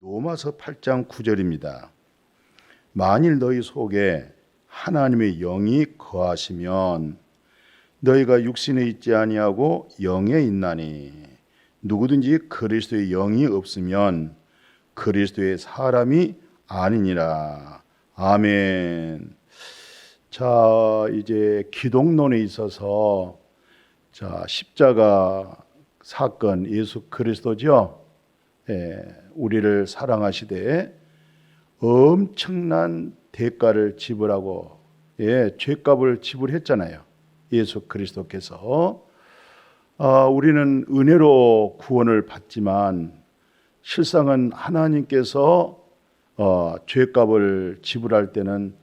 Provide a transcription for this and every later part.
로마서 8장 9절입니다. 만일 너희 속에 하나님의 영이 거하시면 너희가 육신에 있지 아니하고 영에 있나니 누구든지 그리스도의 영이 없으면 그리스도의 사람이 아니니라. 아멘. 자, 이제 기독론에 있어서 십자가 사건, 예수 그리스도죠. 우리를 사랑하시되 엄청난 대가를 지불하고 죄값을 지불했잖아요. 예수 그리스도께서. 우리는 은혜로 구원을 받지만 실상은 하나님께서 죄값을 지불할 때는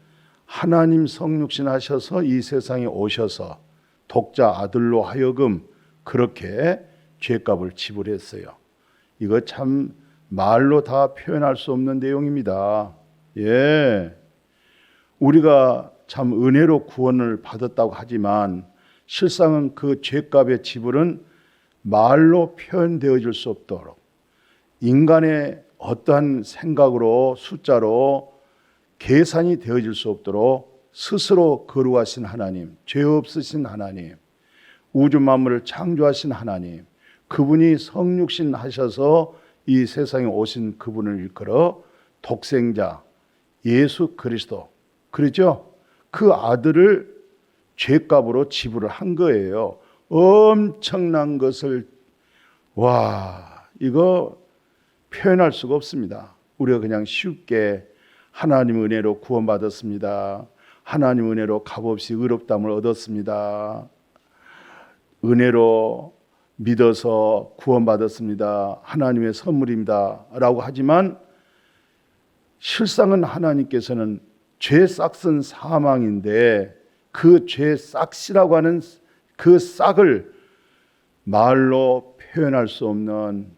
하나님 성육신 하셔서 이 세상에 오셔서 독자 아들로 하여금 그렇게 죄값을 지불했어요. 이거 참 말로 다 표현할 수 없는 내용입니다. 우리가 참 은혜로 구원을 받았다고 하지만 실상은 그 죄값의 지불은 말로 표현되어질 수 없도록 인간의 어떠한 생각으로 숫자로 계산이 되어질 수 없도록 스스로 거룩하신 하나님, 죄 없으신 하나님, 우주 만물을 창조하신 하나님, 그분이 성육신 하셔서 이 세상에 오신 그분을 일컬어 독생자 예수 그리스도, 그렇죠? 그 아들을 죄값으로 지불을 한 거예요. 엄청난 것을 이거 표현할 수가 없습니다. 우리가 그냥 쉽게 하나님 은혜로 구원받았습니다. 하나님 은혜로 값없이 의롭다함을 얻었습니다. 은혜로 믿어서 구원받았습니다. 하나님의 선물입니다. 라고 하지만 실상은 하나님께서는 죄 싹은 사망인데 그 죄 싹이라고 하는 그 싹을 말로 표현할 수 없는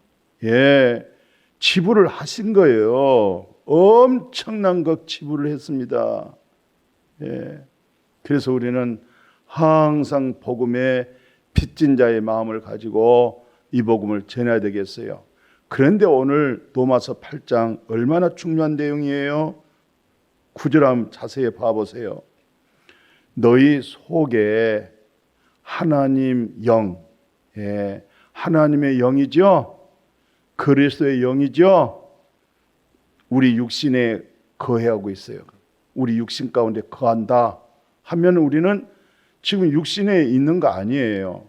지불을 하신 거예요. 엄청난 것 지불을 했습니다. 그래서 우리는 항상 복음의 빚진 자의 마음을 가지고 이 복음을 전해야 되겠어요. 그런데 오늘 로마서 8장 얼마나 중요한 내용이에요? 9절 한번 자세히 봐보세요. 너희 속에 하나님 영, 하나님의 영이죠? 그리스도의 영이죠? 우리 육신에 거해하고 있어요. 우리 육신 가운데 거한다 하면 우리는 지금 육신에 있는 거 아니에요.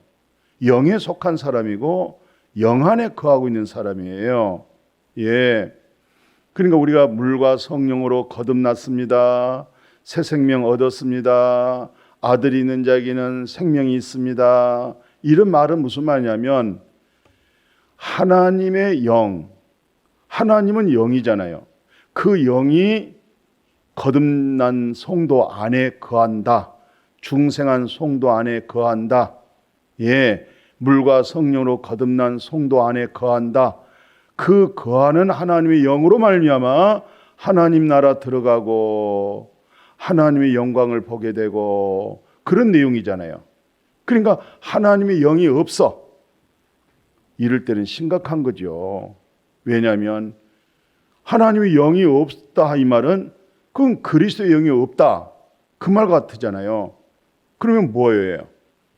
영에 속한 사람이고 영 안에 거하고 있는 사람이에요. 그러니까 우리가 물과 성령으로 거듭났습니다. 새 생명 얻었습니다. 아들이 있는 자에게는 생명이 있습니다. 이런 말은 무슨 말이냐면 하나님의 영, 하나님은 영이잖아요. 그 영이 거듭난 성도 안에 거한다. 중생한 성도 안에 거한다. 물과 성령으로 거듭난 성도 안에 거한다. 그 거하는 하나님의 영으로 말미암아 하나님 나라 들어가고 하나님의 영광을 보게 되고 그런 내용이잖아요. 그러니까 하나님의 영이 없어. 이럴 때는 심각한 거죠. 왜냐하면 하나님의 영이 없다 이 말은 그건 그리스도의 영이 없다 그 말 같잖아요. 그러면 뭐예요?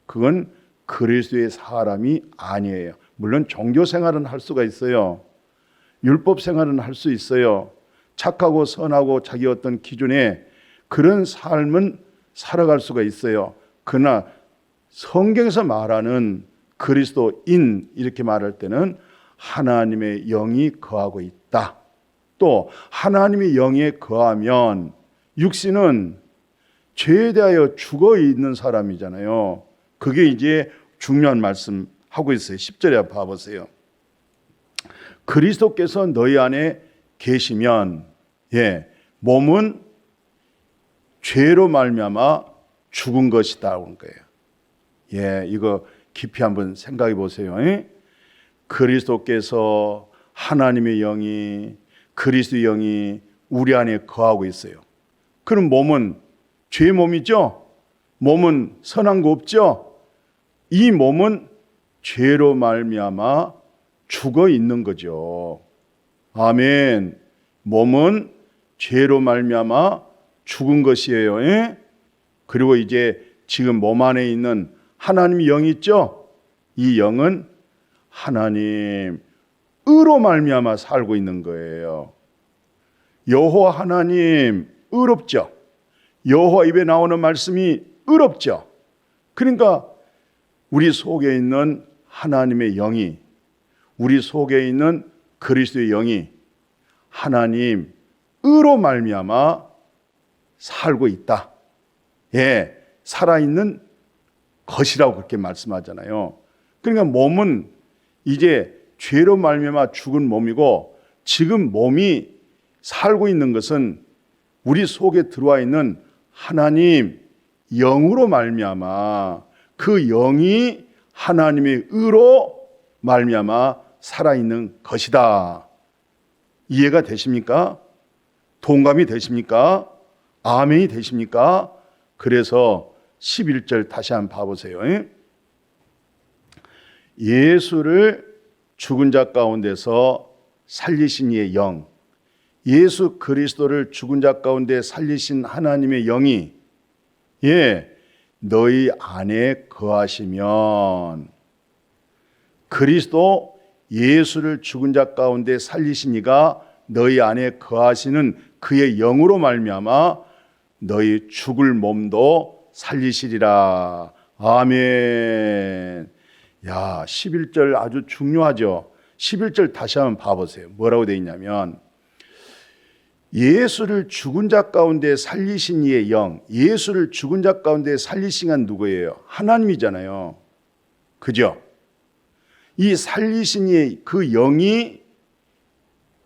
그건 그리스도의 사람이 아니에요. 물론 종교 생활은 할 수가 있어요. 율법 생활은 할 수 있어요. 착하고 선하고 자기 어떤 기준에 그런 삶은 살아갈 수가 있어요. 그러나 성경에서 말하는 그리스도인 이렇게 말할 때는 하나님의 영이 거하고 있다. 또 하나님의 영에 거하면 육신은 죄에 대하여 죽어 있는 사람이잖아요. 그게 이제 중요한 말씀 하고 있어요. 10절에 봐보세요. 그리스도께서 너희 안에 계시면 몸은 죄로 말미암아 죽은 것이다 온 거예요. 이거 깊이 한번 생각해 보세요. 그리스도께서 하나님의 영이 그리스도의 영이 우리 안에 거하고 있어요. 그럼 몸은 죄의 몸이죠? 몸은 선한 거 없죠? 이 몸은 죄로 말미암아 죽어 있는 거죠. 아멘. 몸은 죄로 말미암아 죽은 것이에요. 예? 그리고 이제 지금 몸 안에 있는 하나님의 영이 있죠? 이 영은 하나님 의로 말미암아 살고 있는 거예요. 여호와 하나님 의롭죠? 여호와 입에 나오는 말씀이 의롭죠? 그러니까 우리 속에 있는 하나님의 영이, 우리 속에 있는 그리스도의 영이 하나님 의로 말미암아 살고 있다. 예, 살아있는 것이라고 그렇게 말씀하잖아요. 그러니까 몸은 이제 죄로 말미암아 죽은 몸이고, 지금 몸이 살고 있는 것은 우리 속에 들어와 있는 하나님 영으로 말미암아, 그 영이 하나님의 의로 말미암아 살아있는 것이다. 이해가 되십니까? 동감이 되십니까? 아멘이 되십니까? 그래서 11절 다시 한번 봐보세요. 예수를 죽은 자 가운데서 살리신 이의 영, 예수 그리스도를 죽은 자 가운데 살리신 하나님의 영이 너희 안에 거하시면, 그리스도 예수를 죽은 자 가운데 살리신 이가 너희 안에 거하시는 그의 영으로 말미암아 너희 죽을 몸도 살리시리라. 아멘. 야, 11절 아주 중요하죠. 11절 다시 한번 봐보세요. 뭐라고 되어 있냐면, 예수를 죽은 자 가운데 살리신 이의 영, 예수를 죽은 자 가운데 살리신 건 누구예요? 하나님이잖아요. 그죠? 이 살리신 이의 그 영이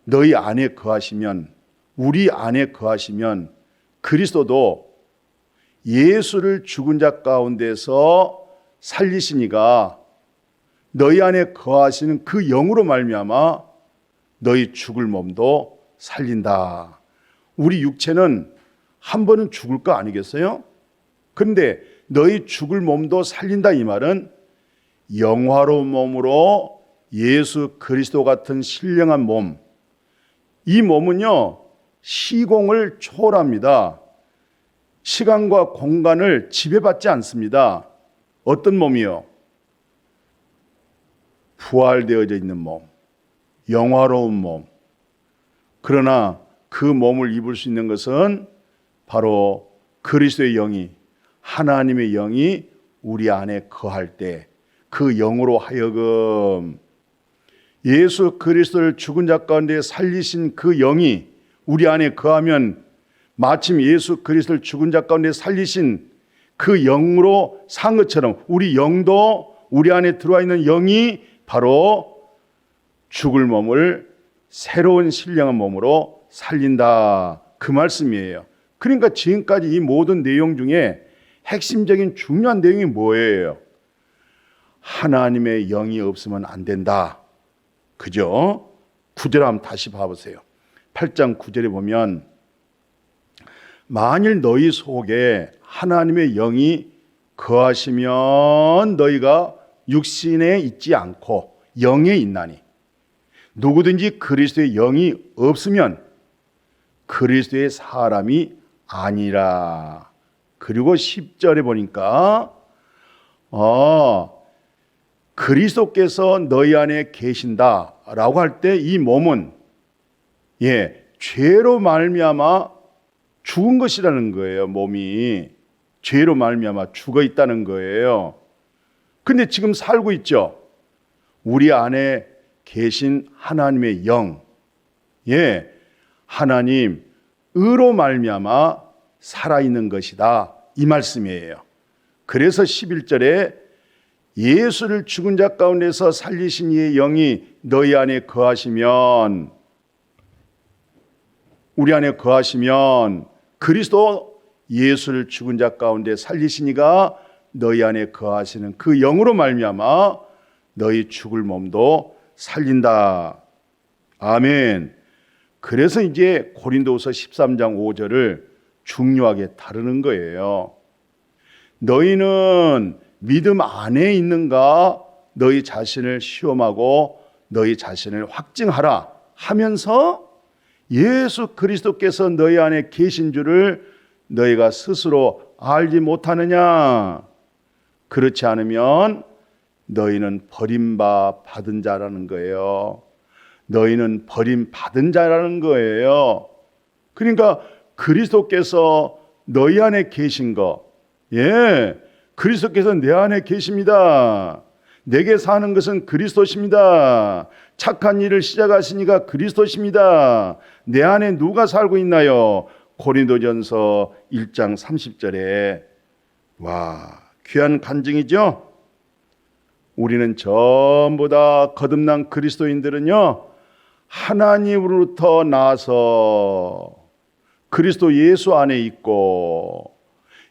너희 안에 거하시면, 우리 안에 거하시면, 그리스도도 예수를 죽은 자 가운데서 살리신 이가 너희 안에 거하시는 그 영으로 말미암아 너희 죽을 몸도 살린다. 우리 육체는 한 번은 죽을 거 아니겠어요? 그런데 너희 죽을 몸도 살린다, 이 말은 영화로운 몸으로 예수 그리스도 같은 신령한 몸, 이 몸은요 시공을 초월합니다. 시간과 공간을 지배받지 않습니다. 어떤 몸이요? 부활되어져 있는 몸, 영화로운 몸. 그러나 그 몸을 입을 수 있는 것은 바로 그리스도의 영이, 하나님의 영이 우리 안에 거할 때, 그 영으로 하여금 예수 그리스도를 죽은 자 가운데 살리신 그 영이 우리 안에 거하면, 마침 예수 그리스도를 죽은 자 가운데 살리신 그 영으로 산 것처럼 우리 영도, 우리 안에 들어와 있는 영이 바로 죽을 몸을 새로운 신령한 몸으로 살린다, 그 말씀이에요. 그러니까 지금까지 이 모든 내용 중에 핵심적인 중요한 내용이 뭐예요? 하나님의 영이 없으면 안 된다. 그죠? 9절 한번 다시 봐보세요. 8장 9절에 보면, 만일 너희 속에 하나님의 영이 거하시면 너희가 육신에 있지 않고 영에 있나니, 누구든지 그리스도의 영이 없으면 그리스도의 사람이 아니라. 그리고 10절에 보니까 그리스도께서 너희 안에 계신다라고 할 때 이 몸은 죄로 말미암아 죽은 것이라는 거예요. 몸이 죄로 말미암아 죽어 있다는 거예요. 근데 지금 살고 있죠. 우리 안에 계신 하나님의 영, 하나님 의로 말미암아 살아있는 것이다, 이 말씀이에요. 그래서 11절에 예수를 죽은 자 가운데서 살리신 이의 영이 너희 안에 거하시면, 우리 안에 거하시면, 그리스도 예수를 죽은 자 가운데 살리신 이가 너희 안에 거하시는 그 영으로 말미암아 너희 죽을 몸도 살린다. 아멘. 그래서 이제 고린도후서 13장 5절을 중요하게 다루는 거예요. 너희는 믿음 안에 있는가? 너희 자신을 시험하고 너희 자신을 확증하라. 하면서 예수 그리스도께서 너희 안에 계신 줄을 너희가 스스로 알지 못하느냐? 그렇지 않으면 너희는 버림받은 자라는 거예요. 너희는 버림받은 자라는 거예요. 그러니까 그리스도께서 너희 안에 계신 거, 그리스도께서 내 안에 계십니다. 내게 사는 것은 그리스도십니다. 착한 일을 시작하시니까 그리스도십니다. 내 안에 누가 살고 있나요? 고린도전서 1장 30절에 와, 귀한 간증이죠. 우리는 전부 다 거듭난 그리스도인들은요, 하나님으로부터 나서 그리스도 예수 안에 있고,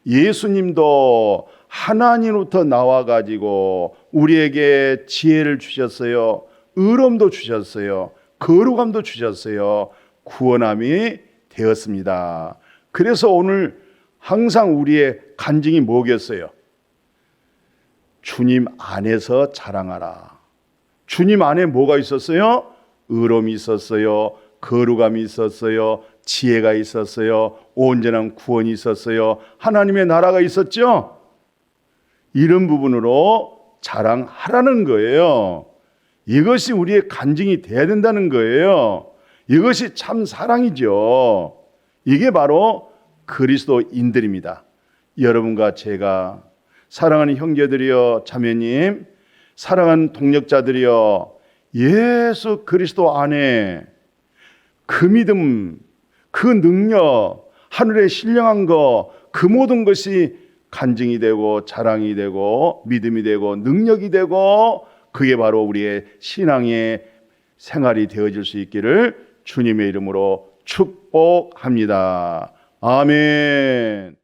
예수님도 하나님으로부터 나와가지고 우리에게 지혜를 주셨어요. 의로움도 주셨어요. 거룩함도 주셨어요. 구원함이 되었습니다. 그래서 오늘 항상 우리의 간증이 뭐겠어요? 주님 안에서 자랑하라. 주님 안에 뭐가 있었어요? 의로움이 있었어요. 거룩함이 있었어요. 지혜가 있었어요. 온전한 구원이 있었어요. 하나님의 나라가 있었죠. 이런 부분으로 자랑하라는 거예요. 이것이 우리의 간증이 돼야 된다는 거예요. 이것이 참 사랑이죠. 이게 바로 그리스도인들입니다. 여러분과 제가, 사랑하는 형제들이여, 자매님, 사랑하는 동역자들이여, 예수 그리스도 안에 그 믿음, 그 능력, 하늘에 신령한 것, 그 모든 것이 간증이 되고 자랑이 되고 믿음이 되고 능력이 되고, 그게 바로 우리의 신앙의 생활이 되어질 수 있기를 주님의 이름으로 축복합니다. 아멘.